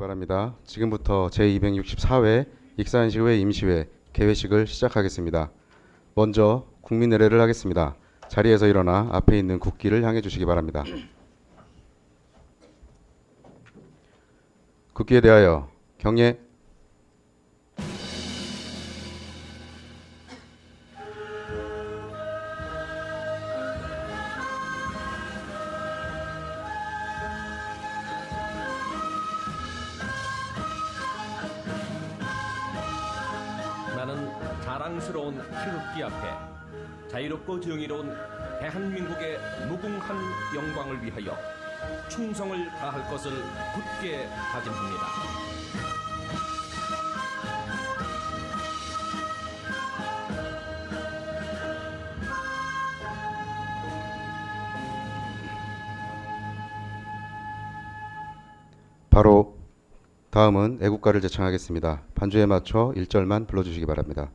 바랍니다. 지금부터 제264회 익산시의회 임시회 개회식을 시작하겠습니다. 먼저 국민의례를 하겠습니다. 자리에서 일어나 앞에 있는 국기를 향해 주시기 바랍니다. 국기에 대하여 경례. 나는 자랑스러운 태극기 앞에 자유롭고 정의로운 대한민국의 무궁한 영광을 위하여 충성을 다할 것을 굳게 다짐합니다. 바로 다음은 애국가를 제창하겠습니다. 반주에 맞춰 1절만 불러주시기 바랍니다.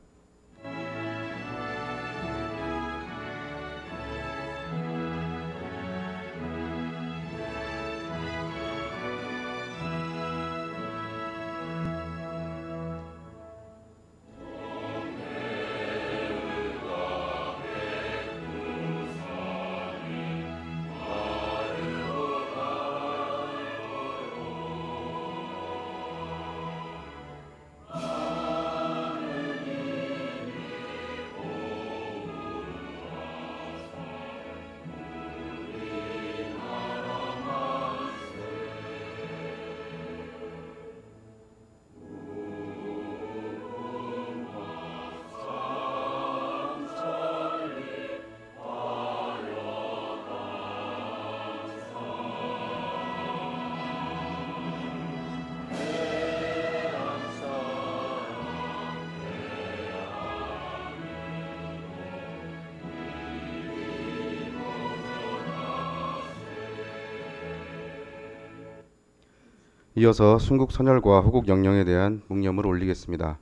이어서 순국 선열과 호국 영령에 대한 묵념을 올리겠습니다.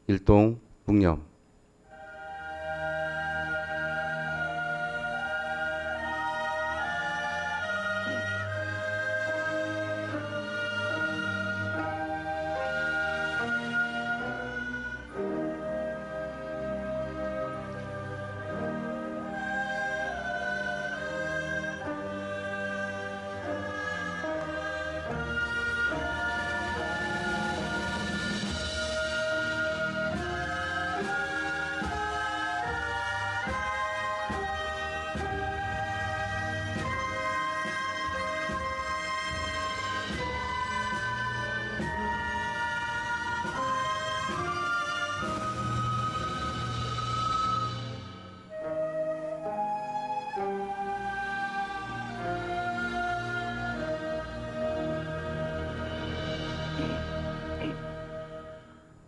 일동 묵념.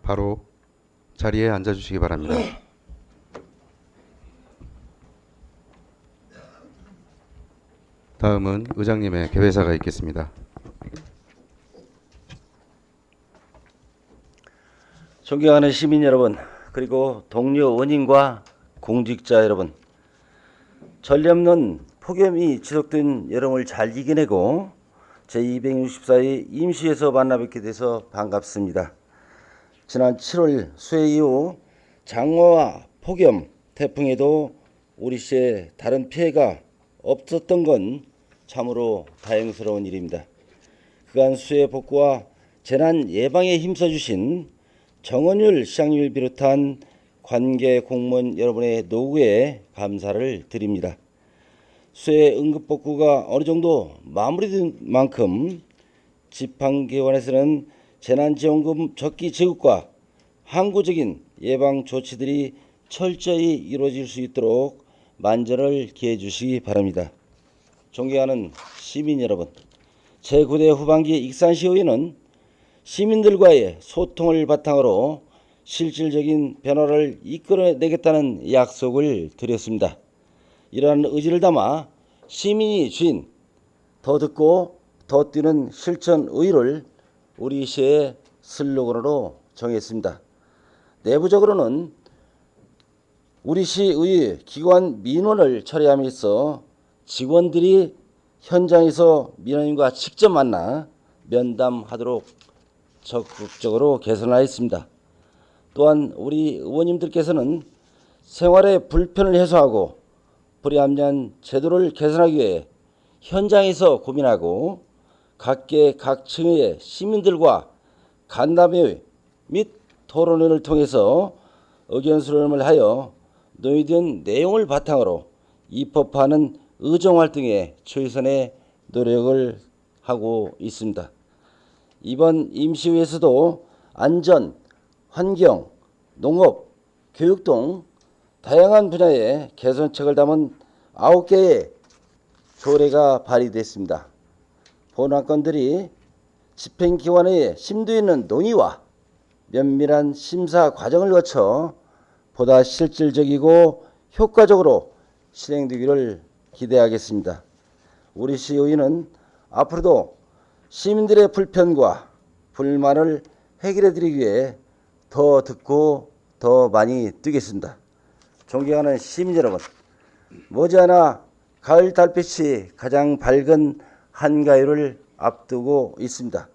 바로 자리에 앉아주시기 바랍니다. 다음은 의장님의 개회사가 있겠습니다. 존경하는 시민 여러분, 그리고 동료 원인과 공직자 여러분, 전례없는 폭염이 지속된 여름을 잘 이겨내고 제264회 임시회에서 만나뵙게 돼서 반갑습니다. 지난 7월 수해 이후 장마와 폭염, 태풍에도 우리 시에 다른 피해가 없었던 건 참으로 다행스러운 일입니다. 그간 수해 복구와 재난 예방에 힘써주신 정원율 시장님을 비롯한 관계 공무원 여러분의 노고에 감사를 드립니다. 수해 응급복구가 어느 정도 마무리된 만큼 지방기관에서는 재난지원금 적기 지급과 항구적인 예방 조치들이 철저히 이루어질 수 있도록 만전을 기해 주시기 바랍니다. 존경하는 시민 여러분, 제9대 후반기 익산시의회는 시민들과의 소통을 바탕으로 실질적인 변화를 이끌어내겠다는 약속을 드렸습니다. 이러한 의지를 담아 시민이 주인 더 듣고 더 뛰는 실천의를 우리 시의 슬로건으로 정했습니다. 내부적으로는 우리 시의 기관 민원을 처리함에 있어 직원들이 현장에서 민원인과 직접 만나 면담하도록 적극적으로 개선하였습니다. 또한 우리 의원님들께서는 생활의 불편을 해소하고 불합리한 제도를 개선하기 위해 현장에서 고민하고 각계 각층의 시민들과 간담회 및 토론회를 통해서 의견 수렴을 하여 논의된 내용을 바탕으로 입법하는 의정활동에 최선의 노력을 하고 있습니다. 이번 임시회에서도 안전, 환경, 농업, 교육 등 다양한 분야의 개선책을 담은 9개의 조례가 발의됐습니다. 본안건들이 집행기관의 심도 있는 논의와 면밀한 심사 과정을 거쳐 보다 실질적이고 효과적으로 실행되기를 기대하겠습니다. 우리 시의회는 앞으로도 시민들의 불편과 불만을 해결해드리기 위해 더 듣고 더 많이 뛰겠습니다. 존경하는 시민 여러분, 머지않아 가을 달빛이 가장 밝은 한가위를 앞두고 있습니다.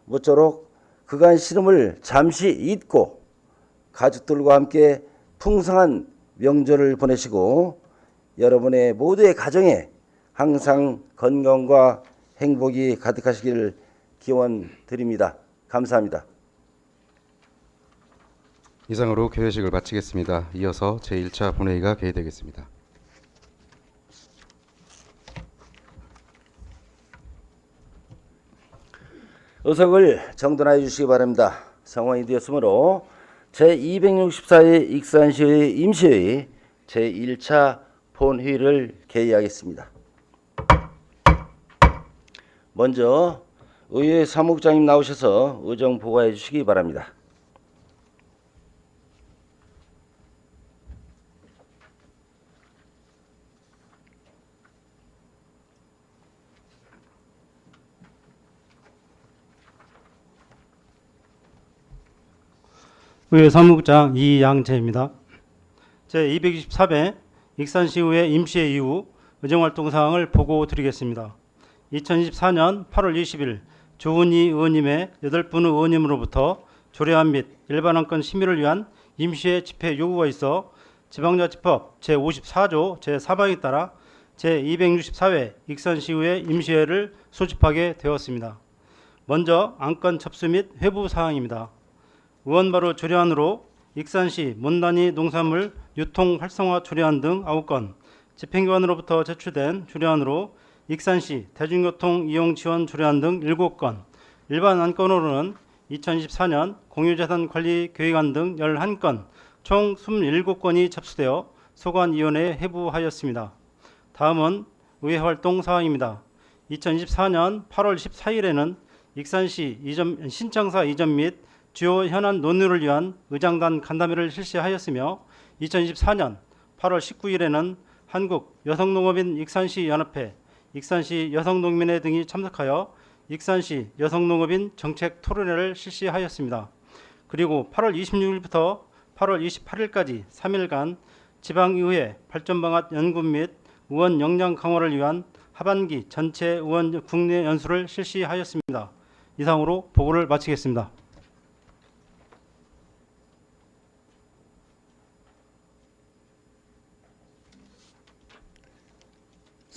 모쪼록 그간 시름을 잠시 잊고 가족들과 함께 풍성한 명절을 보내시고 여러분의 모두의 가정에 항상 건강과 행복이 가득하시기를 기원드립니다. 감사합니다. 이상으로 개회식을 마치겠습니다. 이어서 제1차 본회의가 개회되겠습니다. 의석을 정돈하여 주시기 바랍니다. 상황이 되었으므로 제264회 익산시의 임시회의 제1차 본회의를 개의하겠습니다. 먼저 의회 사무국장님 나오셔서 의정 보고해 주시기 바랍니다. 의회 사무국장 이양재입니다. 제224회 익산시의회 임시회 이후 의정활동 사항을 보고 드리겠습니다. 2024년 8월 20일 조은희 의원님의 8분 의원님으로부터 조례안 및 일반안건 심의를 위한 임시회 집회 요구가 있어 지방자치법 제54조 제4항에 따라 제264회 익산시의회 임시회를 소집하게 되었습니다. 먼저 안건 접수 및 회부 사항입니다. 의원바로 조례안으로 익산시 문단위 농산물 유통 활성화 조례안 등 9건, 집행기관으로부터 제출된 조례안으로 익산시 대중교통 이용 지원 조례안 등 7건, 일반 안건으로는 2024년 공유자산 관리 계획안 등 11건, 총 27건이 접수되어 소관위원회에 회부하였습니다. 다음은 의회 활동 사항입니다. 2024년 8월 14일에는 익산시 신청사 이전 및 주요 현안 논의를 위한 의장단 간담회를 실시하였으며 2024년 8월 19일에는 한국 여성농업인 익산시 연합회, 익산시 여성농민회 등이 참석하여 익산시 여성농업인 정책 토론회를 실시하였습니다. 그리고 8월 26일부터 8월 28일까지 3일간 지방의회 발전방안 연구 및 의원 역량 강화를 위한 하반기 전체 의원 국내 연수를 실시하였습니다. 이상으로 보고를 마치겠습니다.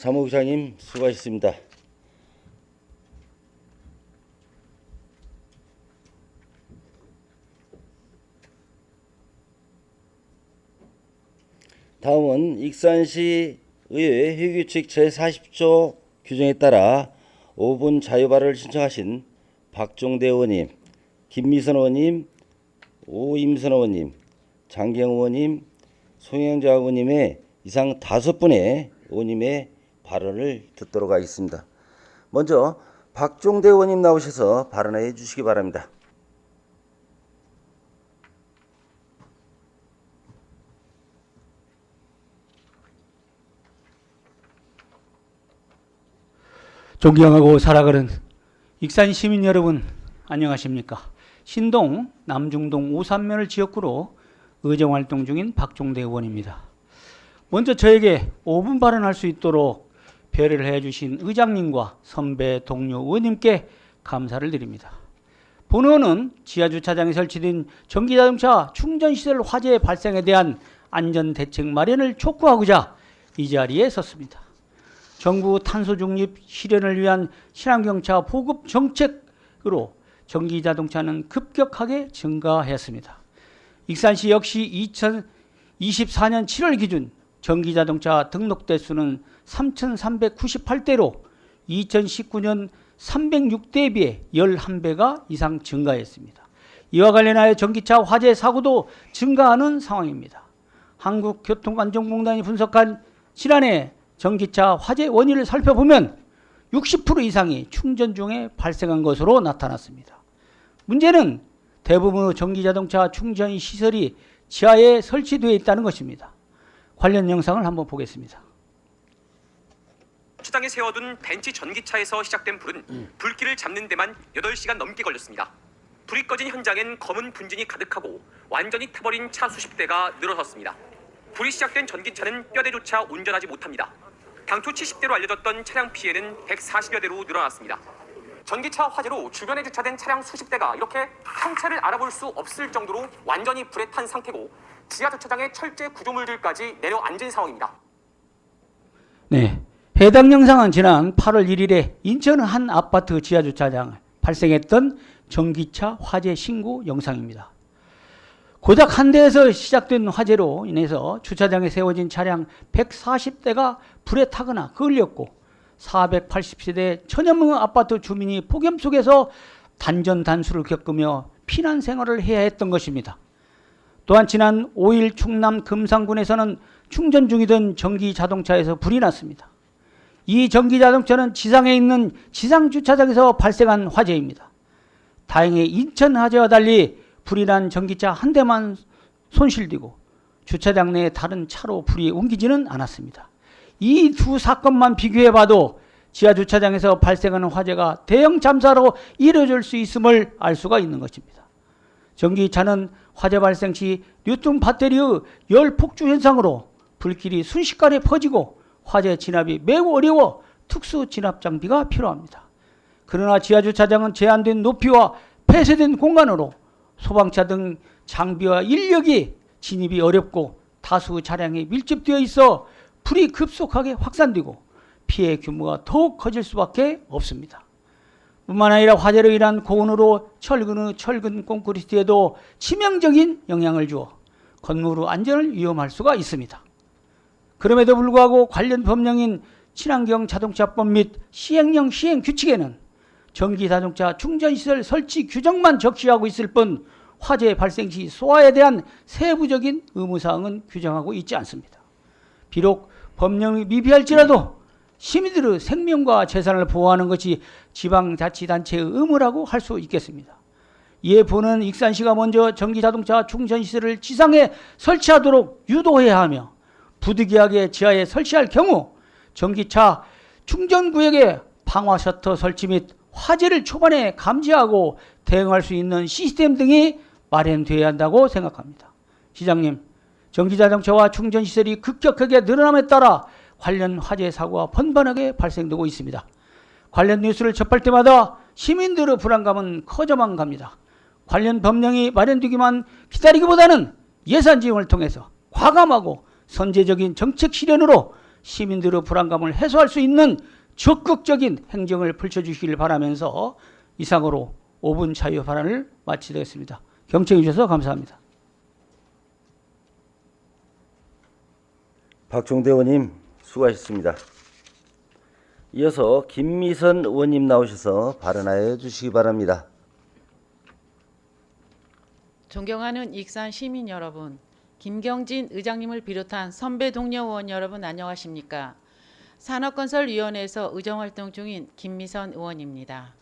사무국장님 수고하셨습니다. 다음은 익산시 의회 회규칙 제40조 규정에 따라 5분 자유발언을 신청하신 박종대 의원님, 김미선 의원님, 오임선 의원님, 장경 의원님, 송영자 의원님의 이상 5분의 의원님의 발언을 듣도록 하겠습니다. 먼저 박종대 의원님 나오셔서 발언해 주시기 바랍니다. 존경하고 살아가는 익산 시민 여러분 안녕하십니까. 신동 남중동 오산면을 지역구로 의정활동 중인 박종대 의원입니다. 먼저 저에게 5분 발언할 수 있도록 배려를 해주신 의장님과 선배 동료 의원님께 감사를 드립니다. 본 의원은 지하주차장에 설치된 전기자동차 충전시설 화재 발생에 대한 안전대책 마련을 촉구하고자 이 자리에 섰습니다. 정부 탄소중립 실현을 위한 친환경차 보급 정책으로 전기자동차는 급격하게 증가했습니다. 익산시 역시 2024년 7월 기준 전기자동차 등록 대수는 3,398대로 2019년 306대에 비해 11배가 이상 증가했습니다. 이와 관련하여 전기차 화재 사고도 증가하는 상황입니다. 한국교통안전공단이 분석한 지난해 전기차 화재 원인을 살펴보면 60% 이상이 충전 중에 발생한 것으로 나타났습니다. 문제는 대부분의 전기자동차 충전 시설이 지하에 설치되어 있다는 것입니다. 관련 영상을 한번 보겠습니다. 주차장에 세워둔 벤츠 전기차에서 시작된 불은 불길을 잡는 데만 8시간 넘게 걸렸습니다. 불이 꺼진 현장엔 검은 분진이 가득하고 완전히 타버린 차 수십 대가 늘어섰습니다. 불이 시작된 전기차는 몇 대조차 운전하지 못합니다. 당초 70대로 알려졌던 차량 피해는 140여 대로 늘어났습니다. 전기차 화재로 주변에 주차된 차량 수십 대가 이렇게 형체를 알아볼 수 없을 정도로 완전히 불에 탄 상태고 지하 주차장의 철제 구조물들까지 내려앉은 상황입니다. 네, 해당 영상은 지난 8월 1일에 인천 한 아파트 지하주차장에 발생했던 전기차 화재 신고 영상입니다. 고작 한 대에서 시작된 화재로 인해서 주차장에 세워진 차량 140대가 불에 타거나 끌렸고 480세대 천여 명의 아파트 주민이 폭염 속에서 단전단수를 겪으며 피난 생활을 해야 했던 것입니다. 또한 지난 5일 충남 금산군에서는 충전 중이던 전기자동차에서 불이 났습니다. 이 전기자동차는 지상에 있는 지상주차장에서 발생한 화재입니다. 다행히 인천 화재와 달리 불이 난 전기차 한 대만 손실되고 주차장 내 다른 차로 불이 옮기지는 않았습니다. 이 두 사건만 비교해봐도 지하주차장에서 발생하는 화재가 대형 참사로 이루어질 수 있음을 알 수가 있는 것입니다. 전기차는 화재 발생 시 리튬 배터리의 열 폭주 현상으로 불길이 순식간에 퍼지고 화재 진압이 매우 어려워 특수 진압 장비가 필요합니다. 그러나 지하주차장은 제한된 높이와 폐쇄된 공간으로 소방차 등 장비와 인력이 진입이 어렵고 다수 차량이 밀집되어 있어 불이 급속하게 확산되고 피해 규모가 더욱 커질 수밖에 없습니다. 뿐만 아니라 화재로 인한 고온으로 철근의 철근 콘크리트에도 치명적인 영향을 주어 건물의 안전을 위험할 수가 있습니다. 그럼에도 불구하고 관련 법령인 친환경 자동차법 및 시행령 시행 규칙에는 전기자동차 충전시설 설치 규정만 적시하고 있을 뿐 화재 발생 시 소화에 대한 세부적인 의무사항은 규정하고 있지 않습니다. 비록 법령이 미비할지라도 시민들의 생명과 재산을 보호하는 것이 지방자치단체의 의무라고 할 수 있겠습니다. 이에 보는 익산시가 먼저 전기자동차 충전시설을 지상에 설치하도록 유도해야 하며 부득이하게 지하에 설치할 경우 전기차 충전구역에 방화 셔터 설치 및 화재를 초반에 감지하고 대응할 수 있는 시스템 등이 마련되어야 한다고 생각합니다. 시장님, 전기자동차와 충전시설이 급격하게 늘어남에 따라 관련 화재 사고가 번번하게 발생되고 있습니다. 관련 뉴스를 접할 때마다 시민들의 불안감은 커져만 갑니다. 관련 법령이 마련되기만 기다리기보다는 예산 지원을 통해서 과감하고 선제적인 정책 실현으로 시민들의 불안감을 해소할 수 있는 적극적인 행정을 펼쳐주시길 바라면서 이상으로 5분 자유 발언을 마치겠습니다. 경청해 주셔서 감사합니다. 박종대 의원님 수고하셨습니다. 이어서 김미선 의원님 나오셔서 발언하여 주시기 바랍니다. 존경하는 익산 시민 여러분, 김경진 의장님을 비롯한 선배 동료 의원 여러분 안녕하십니까? 산업건설위원회에서 의정활동 중인 김미선 의원입니다.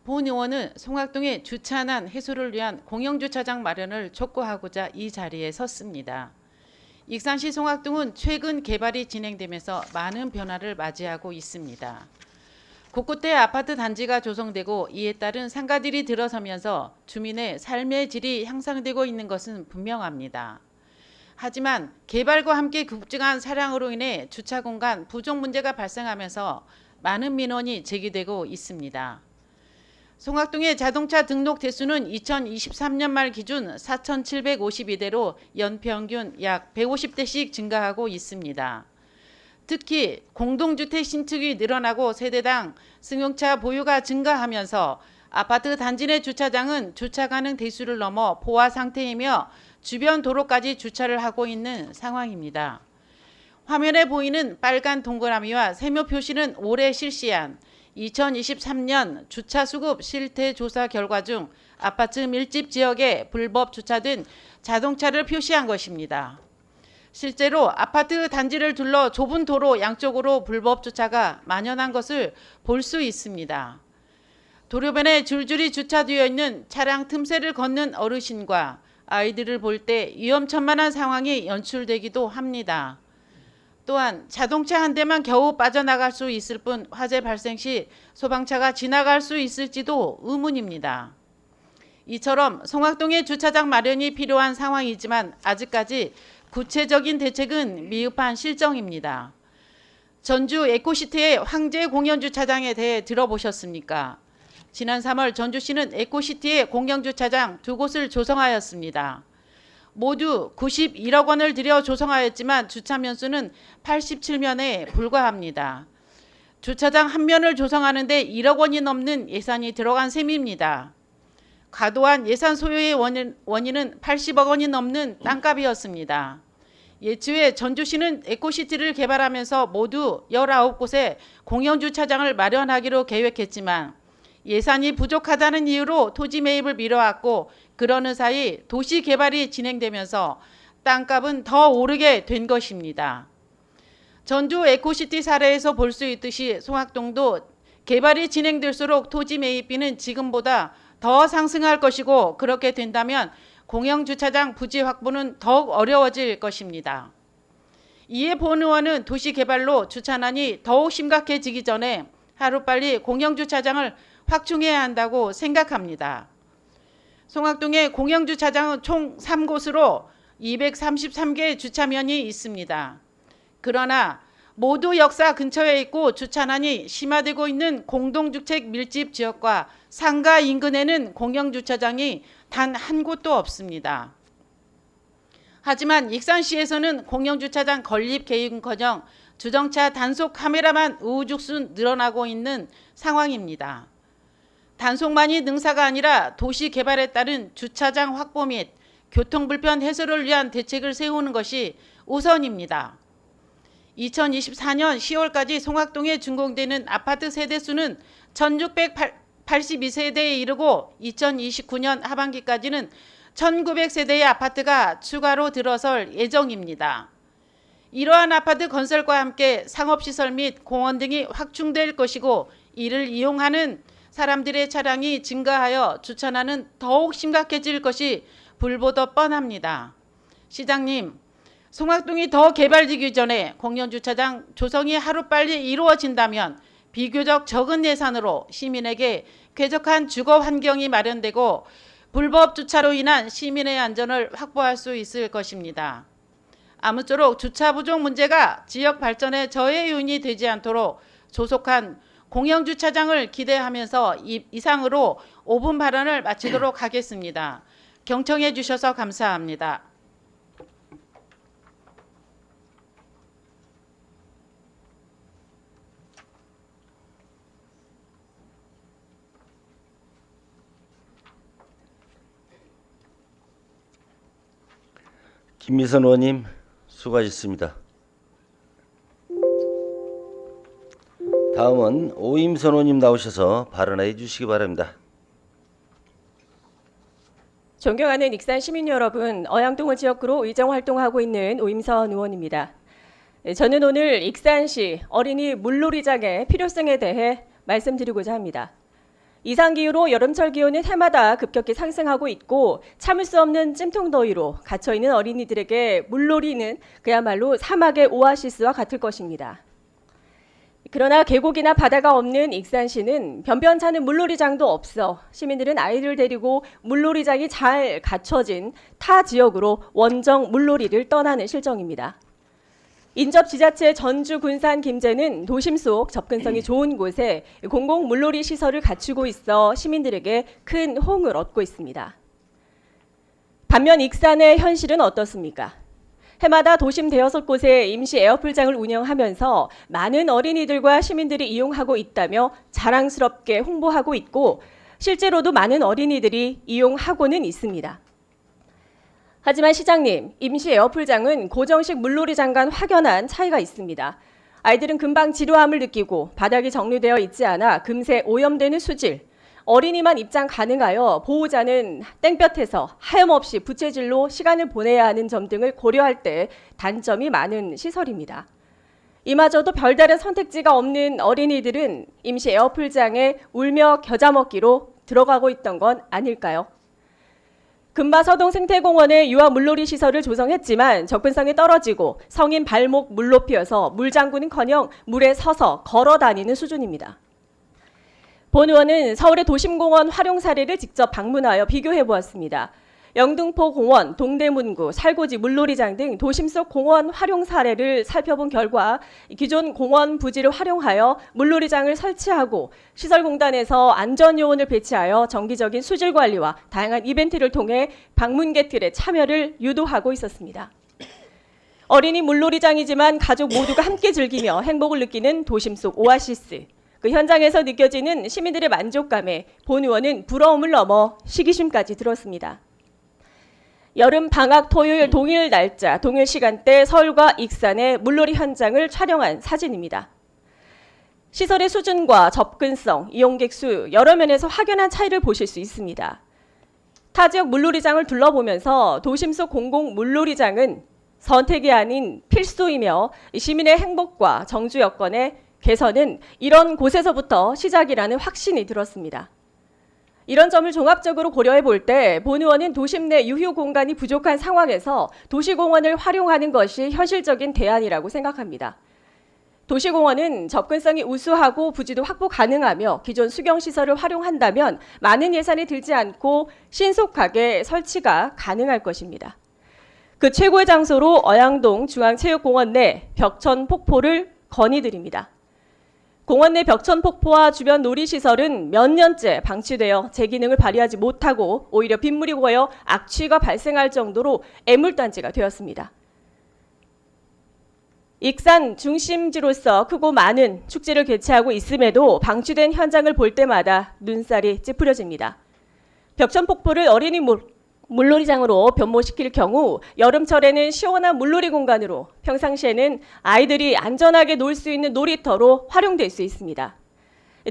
본 의원은 송악동의 주차난 해소를 위한 공영주차장 마련을 촉구하고자 이 자리에 섰습니다. 익산시 송악동은 최근 개발이 진행되면서 많은 변화를 맞이하고 있습니다. 곳곳에 아파트 단지가 조성되고 이에 따른 상가들이 들어서면서 주민의 삶의 질이 향상되고 있는 것은 분명합니다. 하지만 개발과 함께 급증한 차량으로 인해 주차 공간 부족 문제가 발생하면서 많은 민원이 제기되고 있습니다. 송악동의 자동차 등록 대수는 2023년 말 기준 4,752대로 연평균 약 150대씩 증가하고 있습니다. 특히 공동주택 신축이 늘어나고 세대당 승용차 보유가 증가하면서 아파트 단지 내 주차장은 주차 가능 대수를 넘어 포화 상태이며 주변 도로까지 주차를 하고 있는 상황입니다. 화면에 보이는 빨간 동그라미와 세모 표시는 올해 실시한 2023년 주차 수급 실태 조사 결과 중 아파트 밀집 지역에 불법 주차된 자동차를 표시한 것입니다. 실제로 아파트 단지를 둘러 좁은 도로 양쪽으로 불법 주차가 만연한 것을 볼 수 있습니다. 도로변에 줄줄이 주차되어 있는 차량 틈새를 걷는 어르신과 아이들을 볼 때 위험천만한 상황이 연출되기도 합니다. 또한 자동차 한 대만 겨우 빠져나갈 수 있을 뿐 화재 발생 시 소방차가 지나갈 수 있을지도 의문입니다. 이처럼 송악동에 주차장 마련이 필요한 상황이지만 아직까지 구체적인 대책은 미흡한 실정입니다. 전주 에코시티의 황제 공영주차장에 대해 들어보셨습니까? 지난 3월 전주시는 에코시티의 공영주차장 2곳을 조성하였습니다. 모두 91억 원을 들여 조성하였지만 주차 면수는 87면에 불과합니다. 주차장 한 면을 조성하는데 1억 원이 넘는 예산이 들어간 셈입니다. 과도한 예산 소요의 원인은 80억 원이 넘는 땅값이었습니다. 예초에 전주시는 에코시티를 개발하면서 모두 19곳의 공영주차장을 마련하기로 계획했지만 예산이 부족하다는 이유로 토지 매입을 미뤄왔고 그러는 사이 도시 개발이 진행되면서 땅값은 더 오르게 된 것입니다. 전주 에코시티 사례에서 볼 수 있듯이 송악동도 개발이 진행될수록 토지 매입비는 지금보다 더 상승할 것이고 그렇게 된다면 공영주차장 부지 확보는 더욱 어려워질 것입니다. 이에 본 의원은 도시개발로 주차난이 더욱 심각해지기 전에 하루빨리 공영주차장을 확충해야 한다고 생각합니다. 송악동의 공영주차장은 총 3곳으로 233개의 주차면이 있습니다. 그러나 모두 역사 근처에 있고 주차난이 심화되고 있는 공동주택 밀집 지역과 상가 인근에는 공영주차장이 단 한 곳도 없습니다. 하지만 익산시에서는 공영주차장 건립 계획은커녕 주정차 단속 카메라만 우후죽순 늘어나고 있는 상황입니다. 단속만이 능사가 아니라 도시 개발에 따른 주차장 확보 및 교통불편 해소를 위한 대책을 세우는 것이 우선입니다. 2024년 10월까지 송악동에 준공되는 아파트 세대수는 1682세대에 이르고 2029년 하반기까지는 1900세대의 아파트가 추가로 들어설 예정입니다. 이러한 아파트 건설과 함께 상업시설 및 공원 등이 확충될 것이고 이를 이용하는 사람들의 차량이 증가하여 주차난은 더욱 심각해질 것이 불보듯 뻔합니다. 시장님, 송악동이 더 개발되기 전에 공영주차장 조성이 하루빨리 이루어진다면 비교적 적은 예산으로 시민에게 쾌적한 주거 환경이 마련되고 불법 주차로 인한 시민의 안전을 확보할 수 있을 것입니다. 아무쪼록 주차 부족 문제가 지역 발전에 저해 요인이 되지 않도록 조속한 공영주차장을 기대하면서 이상으로 5분 발언을 마치도록 하겠습니다. 경청해 주셔서 감사합니다. 김미선 의원님 수고하셨습니다. 다음은 오임선 의원님 나오셔서 발언해 주시기 바랍니다. 존경하는 익산 시민 여러분, 어양동을 지역구로 의정 활동하고 있는 오임선 의원입니다. 저는 오늘 익산시 어린이 물놀이장의 필요성에 대해 말씀드리고자 합니다. 이상기후로 여름철 기온은 해마다 급격히 상승하고 있고 참을 수 없는 찜통더위로 갇혀있는 어린이들에게 물놀이는 그야말로 사막의 오아시스와 같을 것입니다. 그러나 계곡이나 바다가 없는 익산시는 변변찮은 물놀이장도 없어 시민들은 아이를 데리고 물놀이장이 잘 갖춰진 타 지역으로 원정 물놀이를 떠나는 실정입니다. 인접지자체 전주, 군산, 김제는 도심 속 접근성이 좋은 곳에 공공 물놀이 시설을 갖추고 있어 시민들에게 큰 호응을 얻고 있습니다. 반면 익산의 현실은 어떻습니까? 해마다 도심 대여섯 곳에 임시 에어풀장을 운영하면서 많은 어린이들과 시민들이 이용하고 있다며 자랑스럽게 홍보하고 있고 실제로도 많은 어린이들이 이용하고는 있습니다. 하지만 시장님, 임시 에어풀장은 고정식 물놀이장과는 확연한 차이가 있습니다. 아이들은 금방 지루함을 느끼고 바닥이 정리되어 있지 않아 금세 오염되는 수질, 어린이만 입장 가능하여 보호자는 땡볕에서 하염없이 부채질로 시간을 보내야 하는 점 등을 고려할 때 단점이 많은 시설입니다. 이마저도 별다른 선택지가 없는 어린이들은 임시 에어풀장에 울며 겨자 먹기로 들어가고 있던 건 아닐까요? 금바서동 생태공원에 유아 물놀이 시설을 조성했지만 접근성이 떨어지고 성인 발목 물높이여서 물장구는커녕 물에 서서 걸어 다니는 수준입니다. 본 의원은 서울의 도심공원 활용 사례를 직접 방문하여 비교해 보았습니다. 영등포 공원, 동대문구, 살고지 물놀이장 등 도심 속 공원 활용 사례를 살펴본 결과 기존 공원 부지를 활용하여 물놀이장을 설치하고 시설공단에서 안전요원을 배치하여 정기적인 수질 관리와 다양한 이벤트를 통해 방문객들의 참여를 유도하고 있었습니다. 어린이 물놀이장이지만 가족 모두가 함께 즐기며 행복을 느끼는 도심 속 오아시스. 그 현장에서 느껴지는 시민들의 만족감에 본 의원은 부러움을 넘어 시기심까지 들었습니다. 여름 방학 토요일 동일 날짜, 동일 시간대 서울과 익산의 물놀이 현장을 촬영한 사진입니다. 시설의 수준과 접근성, 이용객 수 여러 면에서 확연한 차이를 보실 수 있습니다. 타 지역 물놀이장을 둘러보면서 도심 속 공공 물놀이장은 선택이 아닌 필수이며 시민의 행복과 정주 여건의 개선은 이런 곳에서부터 시작이라는 확신이 들었습니다. 이런 점을 종합적으로 고려해 볼 때 본 의원은 도심 내 유휴 공간이 부족한 상황에서 도시공원을 활용하는 것이 현실적인 대안이라고 생각합니다. 도시공원은 접근성이 우수하고 부지도 확보 가능하며 기존 수경시설을 활용한다면 많은 예산이 들지 않고 신속하게 설치가 가능할 것입니다. 그 최고의 장소로 어양동 중앙체육공원 내 벽천폭포를 건의드립니다. 공원 내 벽천폭포와 주변 놀이시설은 몇 년째 방치되어 제 기능을 발휘하지 못하고 오히려 빗물이 고여 악취가 발생할 정도로 애물단지가 되었습니다. 익산 중심지로서 크고 많은 축제를 개최하고 있음에도 방치된 현장을 볼 때마다 눈살이 찌푸려집니다. 벽천폭포를 어린이 물놀이장으로 변모시킬 경우 여름철에는 시원한 물놀이 공간으로 평상시에는 아이들이 안전하게 놀 수 있는 놀이터로 활용될 수 있습니다.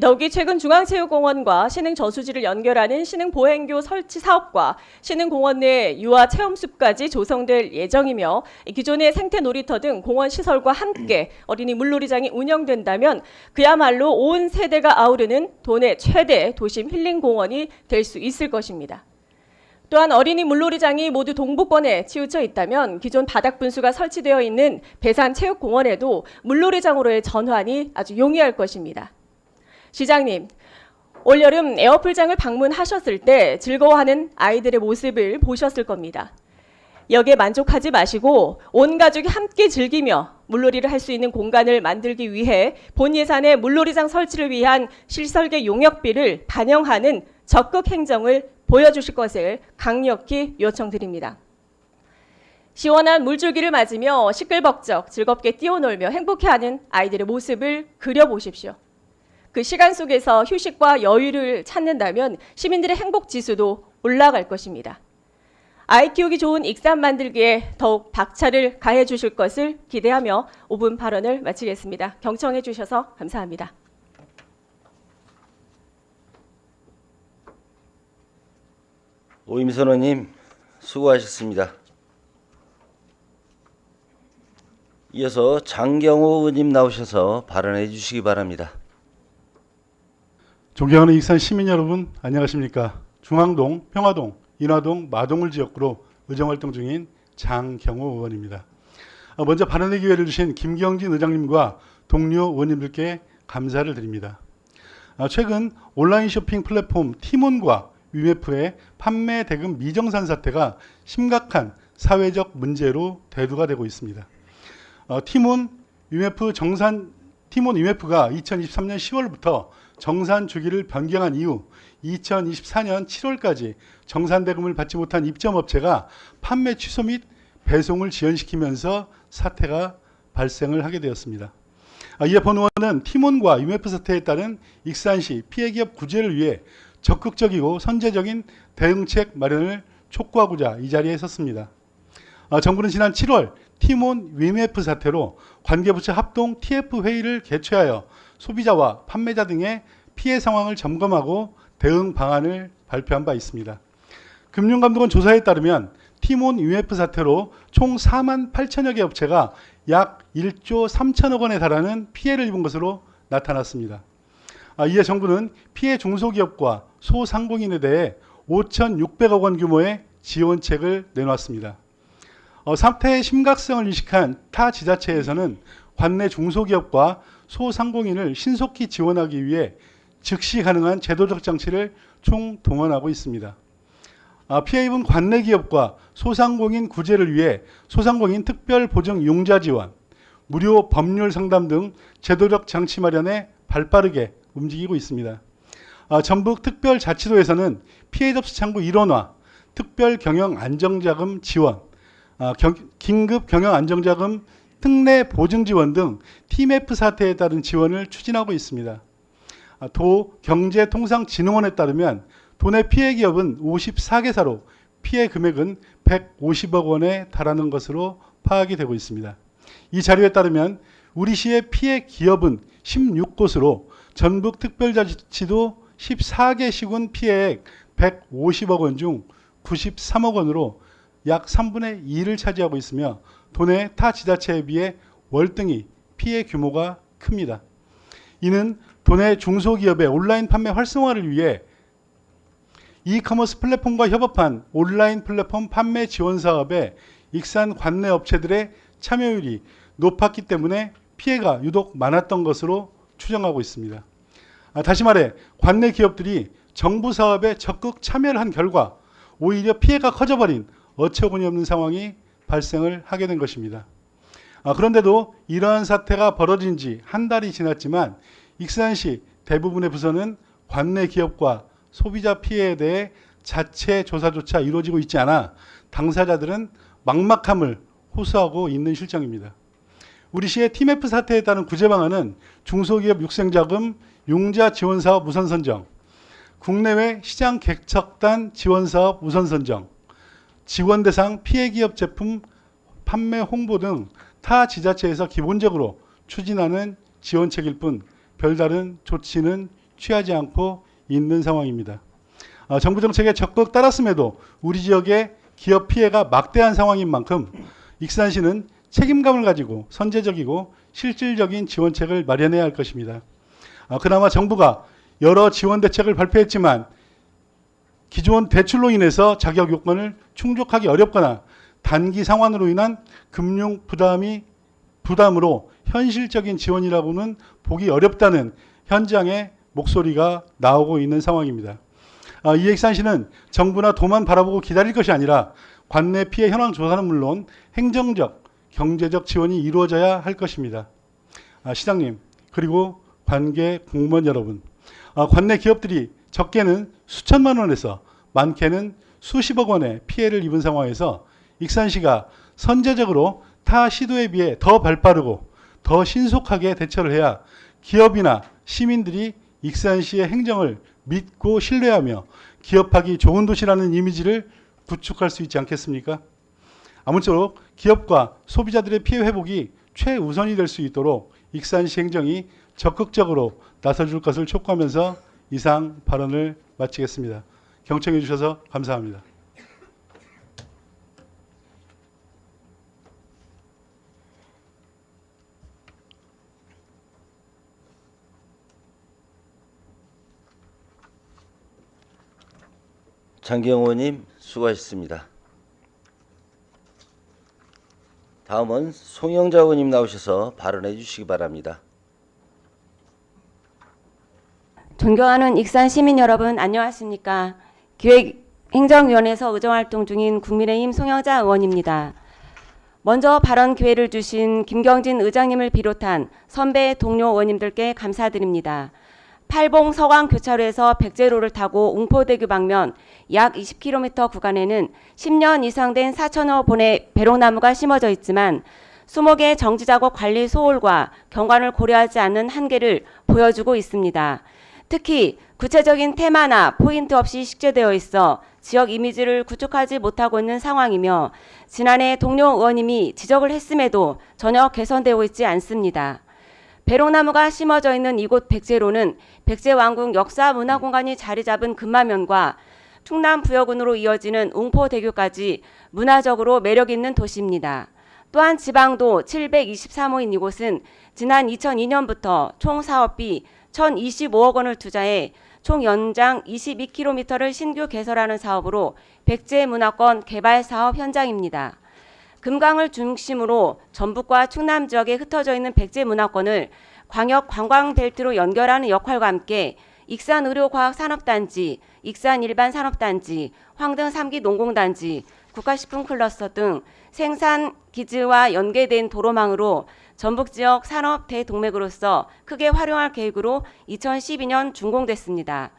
더욱이 최근 중앙체육공원과 신흥저수지를 연결하는 신흥보행교 설치 사업과 신흥공원 내 유아 체험숲까지 조성될 예정이며 기존의 생태놀이터 등 공원 시설과 함께 어린이 물놀이장이 운영된다면 그야말로 온 세대가 아우르는 도내 최대 도심 힐링공원이 될 수 있을 것입니다. 또한 어린이 물놀이장이 모두 동북권에 치우쳐 있다면 기존 바닥 분수가 설치되어 있는 배산체육공원에도 물놀이장으로의 전환이 아주 용이할 것입니다. 시장님, 올여름 에어풀장을 방문하셨을 때 즐거워하는 아이들의 모습을 보셨을 겁니다. 여기에 만족하지 마시고 온 가족이 함께 즐기며 물놀이를 할 수 있는 공간을 만들기 위해 본 예산의 물놀이장 설치를 위한 실설계 용역비를 반영하는 적극 행정을 보여주실 것을 강력히 요청드립니다. 시원한 물줄기를 맞으며 시끌벅적 즐겁게 뛰어놀며 행복해하는 아이들의 모습을 그려보십시오. 그 시간 속에서 휴식과 여유를 찾는다면 시민들의 행복 지수도 올라갈 것입니다. 아이 키우기 좋은 익산 만들기에 더욱 박차를 가해 주실 것을 기대하며 5분 발언을 마치겠습니다. 경청해 주셔서 감사합니다. 오임선 의원님 수고하셨습니다. 이어서 장경호 의원님 나오셔서 발언해 주시기 바랍니다. 존경하는 익산 시민 여러분 안녕하십니까. 중앙동, 평화동, 인화동, 마동을 지역구로 의정활동 중인 장경호 의원입니다. 먼저 발언의 기회를 주신 김경진 의장님과 동료 의원님들께 감사를 드립니다. 최근 온라인 쇼핑 플랫폼 티몬과 위메프의 판매 대금 미정산 사태가 심각한 사회적 문제로 대두가 되고 있습니다. 티몬 UMF가 2023년 10월부터 정산 주기를 변경한 이후 2024년 7월까지 정산 대금을 받지 못한 입점업체가 판매 취소 및 배송을 지연시키면서 사태가 발생을 하게 되었습니다. 이에 본 의원은 티몬과 UMF 사태에 따른 익산시 피해기업 구제를 위해 적극적이고 선제적인 대응책 마련을 촉구하고자 이 자리에 섰습니다. 정부는 지난 7월 티몬 UMF 사태로 관계부처 합동 TF 회의를 개최하여 소비자와 판매자 등의 피해 상황을 점검하고 대응 방안을 발표한 바 있습니다. 금융감독원 조사에 따르면 티몬 UMF 사태로 총 4만 8천여 개 업체가 약 1조 3천억 원에 달하는 피해를 입은 것으로 나타났습니다. 이에 정부는 피해 중소기업과 소상공인에 대해 5,600억 원 규모의 지원책을 내놓았습니다. 사태의 심각성을 인식한 타 지자체에서는 관내 중소기업과 소상공인을 신속히 지원하기 위해 즉시 가능한 제도적 장치를 총동원하고 있습니다. 피해 입은 관내 기업과 소상공인 구제를 위해 소상공인 특별보증융자 지원, 무료 법률 상담 등 제도적 장치 마련에 발빠르게 움직이고 있습니다. 전북특별자치도에서는 피해 접수 창구 일원화, 특별경영안정자금 지원, 긴급경영안정자금 특례 보증 지원 등 TMF 사태에 따른 지원을 추진하고 있습니다. 도경제통상진흥원에 따르면 도내 피해 기업은 54개사로 피해 금액은 150억 원에 달하는 것으로 파악이 되고 있습니다. 이 자료에 따르면 우리 시의 피해 기업은 16곳으로 전북특별자치도 14개 시군 피해액 150억 원 중 93억 원으로 약 3분의 2를 차지하고 있으며 도내 타 지자체에 비해 월등히 피해 규모가 큽니다. 이는 도내 중소기업의 온라인 판매 활성화를 위해 이커머스 플랫폼과 협업한 온라인 플랫폼 판매 지원 사업에 익산 관내 업체들의 참여율이 높았기 때문에 피해가 유독 많았던 것으로 추정하고 있습니다. 다시 말해 관내 기업들이 정부 사업에 적극 참여를 한 결과 오히려 피해가 커져버린 어처구니 없는 상황이 발생을 하게 된 것입니다. 그런데도 이러한 사태가 벌어진 지 한 달이 지났지만 익산시 대부분의 부서는 관내 기업과 소비자 피해에 대해 자체 조사조차 이루어지고 있지 않아 당사자들은 막막함을 호소하고 있는 실정입니다. 우리 시의 TMF 사태에 따른 구제 방안은 중소기업 육성자금 융자 지원사업 우선 선정, 국내외 시장 개척단 지원사업 우선 선정, 지원 대상 피해기업 제품 판매 홍보 등 타 지자체에서 기본적으로 추진하는 지원책일 뿐 별다른 조치는 취하지 않고 있는 상황입니다. 정부 정책에 적극 따랐음에도 우리 지역의 기업 피해가 막대한 상황인 만큼 익산시는 책임감을 가지고 선제적이고 실질적인 지원책을 마련해야 할 것입니다. 그나마 정부가 여러 지원 대책을 발표했지만 기존 대출로 인해서 자격 요건을 충족하기 어렵거나 단기 상환으로 인한 금융 부담으로 현실적인 지원이라고는 보기 어렵다는 현장의 목소리가 나오고 있는 상황입니다. 이 익산시는 정부나 도만 바라보고 기다릴 것이 아니라 관내 피해 현황 조사는 물론 행정적, 경제적 지원이 이루어져야 할 것입니다. 시장님, 그리고 관계 공무원 여러분, 관내 기업들이 적게는 수천만 원에서 많게는 수십억 원의 피해를 입은 상황에서 익산시가 선제적으로 타 시도에 비해 더 발빠르고 더 신속하게 대처를 해야 기업이나 시민들이 익산시의 행정을 믿고 신뢰하며 기업하기 좋은 도시라는 이미지를 구축할 수 있지 않겠습니까? 아무쪼록 기업과 소비자들의 피해 회복이 최우선이 될 수 있도록 익산시 행정이 적극적으로 나서줄 것을 촉구하면서 이상 발언을 마치겠습니다. 경청해 주셔서 감사합니다. 장기영 의원님 수고하셨습니다. 다음은 송영자 의원님 나오셔서 발언해 주시기 바랍니다. 존경하는 익산 시민 여러분 안녕하십니까. 기획행정위원회에서 의정활동 중인 국민의힘 송영자 의원입니다. 먼저 발언 기회를 주신 김경진 의장님을 비롯한 선배 동료 의원님들께 감사드립니다. 팔봉 서강 교차로에서 백제로를 타고 웅포대교 방면 약 20km 구간에는 10년 이상 된 4천여 본의 배롱나무가 심어져 있지만 수목의 정지작업 관리 소홀과 경관을 고려하지 않는 한계를 보여주고 있습니다. 특히 구체적인 테마나 포인트 없이 식재되어 있어 지역 이미지를 구축하지 못하고 있는 상황이며 지난해 동료 의원님이 지적을 했음에도 전혀 개선되고 있지 않습니다. 배롱나무가 심어져 있는 이곳 백제로는 백제왕궁 역사문화공간이 자리 잡은 금마면과 충남부여군으로 이어지는 웅포대교까지 문화적으로 매력 있는 도시입니다. 또한 지방도 723호인 이곳은 지난 2002년부터 총 사업비 1,025억 원을 투자해 총 연장 22km를 신규 개설하는 사업으로 백제문화권 개발 사업 현장입니다. 금강을 중심으로 전북과 충남 지역에 흩어져 있는 백제문화권을 광역 관광벨트로 연결하는 역할과 함께 익산의료과학산업단지, 익산일반산업단지, 황등 3기 농공단지, 국가식품 클러스터 등 생산기지와 연계된 도로망으로 전북 지역 산업 대동맥으로서 크게 활용할 계획으로 2012년 준공됐습니다.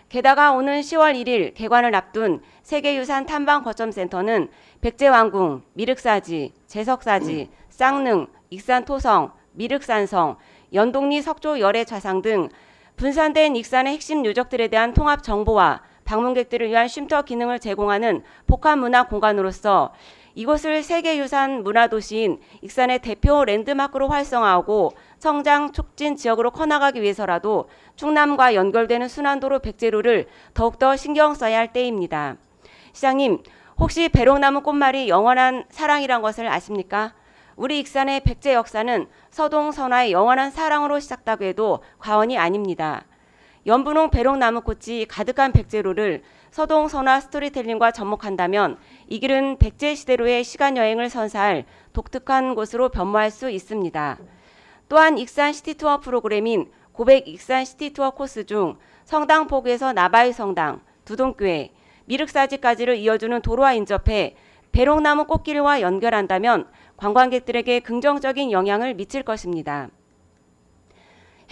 게다가 오는 10월 1일 개관을 앞둔 세계유산 탐방거점센터는 백제왕궁, 미륵사지, 제석사지, 쌍능, 익산토성, 미륵산성, 연동리 석조 열애 좌상 등 분산된 익산의 핵심 유적들에 대한 통합 정보와 방문객들을 위한 쉼터 기능을 제공하는 복합문화 공간으로서 이곳을 세계유산 문화도시인 익산의 대표 랜드마크로 활성화하고 성장 촉진 지역으로 커나가기 위해서라도 충남과 연결되는 순환도로 백제로를 더욱더 신경 써야 할 때입니다. 시장님, 혹시 배롱나무 꽃말이 영원한 사랑이란 것을 아십니까? 우리 익산의 백제 역사는 서동선화의 영원한 사랑으로 시작다고 해도 과언이 아닙니다. 연분홍 배롱나무꽃이 가득한 백제로를 서동선화 스토리텔링과 접목한다면 이 길은 백제시대로의 시간여행을 선사할 독특한 곳으로 변모할 수 있습니다. 또한 익산 시티투어 프로그램인 고백 익산 시티투어 코스 중 성당포구에서 나바위 성당, 두동교회, 미륵사지까지를 이어주는 도로와 인접해 배롱나무 꽃길과 연결한다면 관광객들에게 긍정적인 영향을 미칠 것입니다.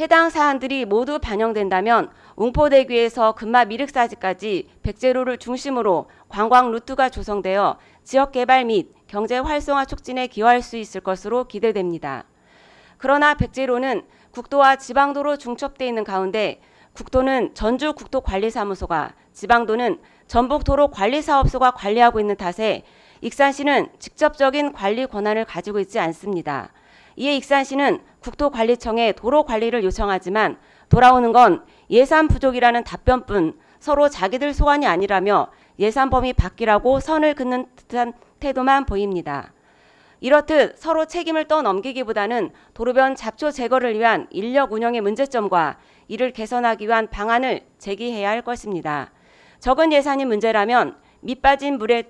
해당 사안들이 모두 반영된다면 웅포대교에서 금마 미륵사지까지 백제로를 중심으로 관광 루트가 조성되어 지역개발 및 경제 활성화 촉진에 기여할 수 있을 것으로 기대됩니다. 그러나 백제로는 국도와 지방도로 중첩되어 있는 가운데 국도는 전주국도관리사무소가, 지방도는 전북도로관리사업소가 관리하고 있는 탓에 익산시는 직접적인 관리 권한을 가지고 있지 않습니다. 이에 익산시는 국토관리청에 도로관리를 요청하지만 돌아오는 건 예산 부족이라는 답변뿐 서로 자기들 소관이 아니라며 예산 범위 밖이라고 선을 긋는 듯한 태도만 보입니다. 이렇듯 서로 책임을 떠넘기기보다는 도로변 잡초 제거를 위한 인력 운영의 문제점과 이를 개선하기 위한 방안을 제기해야 할 것입니다. 적은 예산이 문제라면 밑 빠진 물에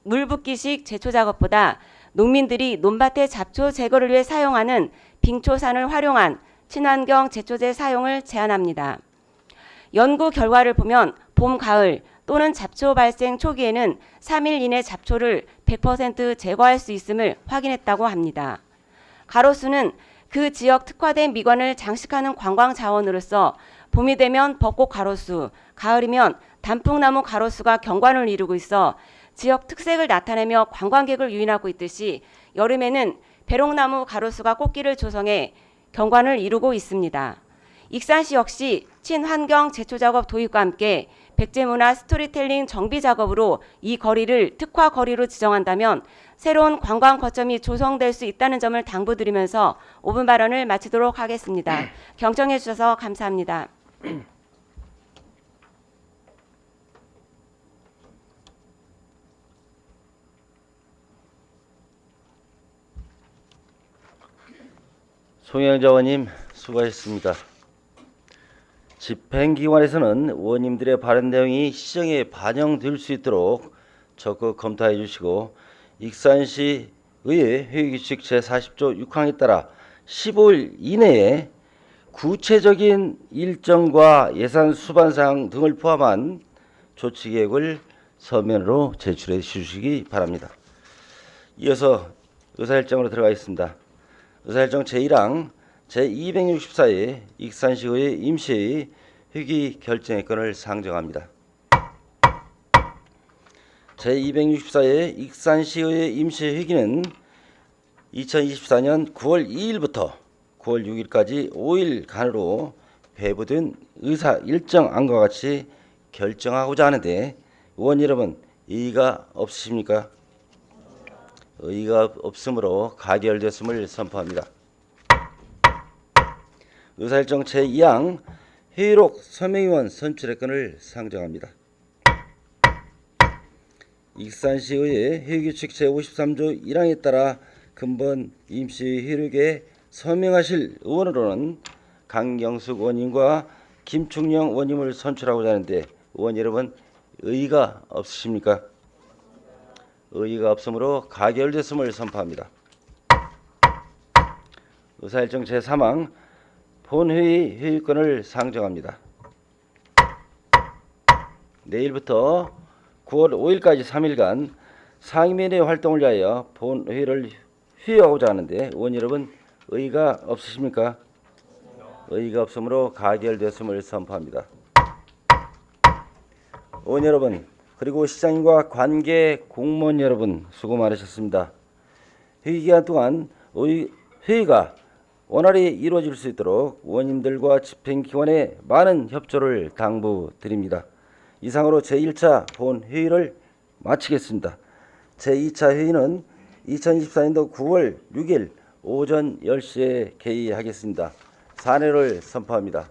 물 붓기식 제초 작업보다 농민들이 논밭의 잡초 제거를 위해 사용하는 빙초산을 활용한 친환경 제초제 사용을 제안합니다. 연구 결과를 보면 봄, 가을 또는 잡초 발생 초기에는 3일 이내 잡초를 100% 제거할 수 있음을 확인했다고 합니다. 가로수는 그 지역 특화된 미관을 장식하는 관광 자원으로서 봄이 되면 벚꽃 가로수, 가을이면 단풍나무 가로수가 경관을 이루고 있어 지역 특색을 나타내며 관광객을 유인하고 있듯이 여름에는 배롱나무 가로수가 꽃길을 조성해 경관을 이루고 있습니다. 익산시 역시 친환경 제초작업 도입과 함께 백제문화 스토리텔링 정비 작업으로 이 거리를 특화 거리로 지정한다면 새로운 관광 거점이 조성될 수 있다는 점을 당부드리면서 5분 발언을 마치도록 하겠습니다. 경청해 주셔서 감사합니다. 송영자 의원님 수고하셨습니다. 집행기관에서는 의원님들의 발언 내용이 시정에 반영될 수 있도록 적극 검토해 주시고 익산시 의회 회의규칙 제40조 6항에 따라 15일 이내에 구체적인 일정과 예산 수반사항 등을 포함한 조치계획을 서면으로 제출해 주시기 바랍니다. 이어서 의사일정으로 들어가겠습니다. 의사일정 제1항 제264회 익산시의회 임시회의 회기 결정의 건을 상정합니다. 제264회 익산시의회 임시회기는 2024년 9월 2일부터 9월 6일까지 5일간으로 배부된 의사 일정안과 같이 결정하고자 하는데 의원 여러분 이의가 없으십니까? 의의가 없으므로 가결됐음을 선포합니다. 의사일정 제2항 회의록 서명의원 선출의 건을 상정합니다. 익산시의회 회의규칙 제53조 1항에 따라 근본 임시회의록에 서명하실 의원으로는 강경숙 의원님과 김충영 의원님을 선출하고자 하는데 의원 여러분 의의가 없으십니까? 의의가 없으므로 가결됐음을 선포합니다. 의사일정 제3항 본회의 회의권을 상정합니다. 내일부터 9월 5일까지 3일간 상임위원회 활동을 위하여 본회의를 휴회하고자 하는데 의원 여러분 의의가 없으십니까? 의의가 없으므로 가결됐음을 선포합니다. 의원 여러분 그리고 시장님과 관계 공무원 여러분 수고 많으셨습니다. 회의 기간 동안 회의가 원활히 이루어질 수 있도록 의원님들과 집행기관의 많은 협조를 당부드립니다. 이상으로 제1차 본회의를 마치겠습니다. 제2차 회의는 2024년도 9월 6일 오전 10시에 개의하겠습니다. 사내를 선포합니다.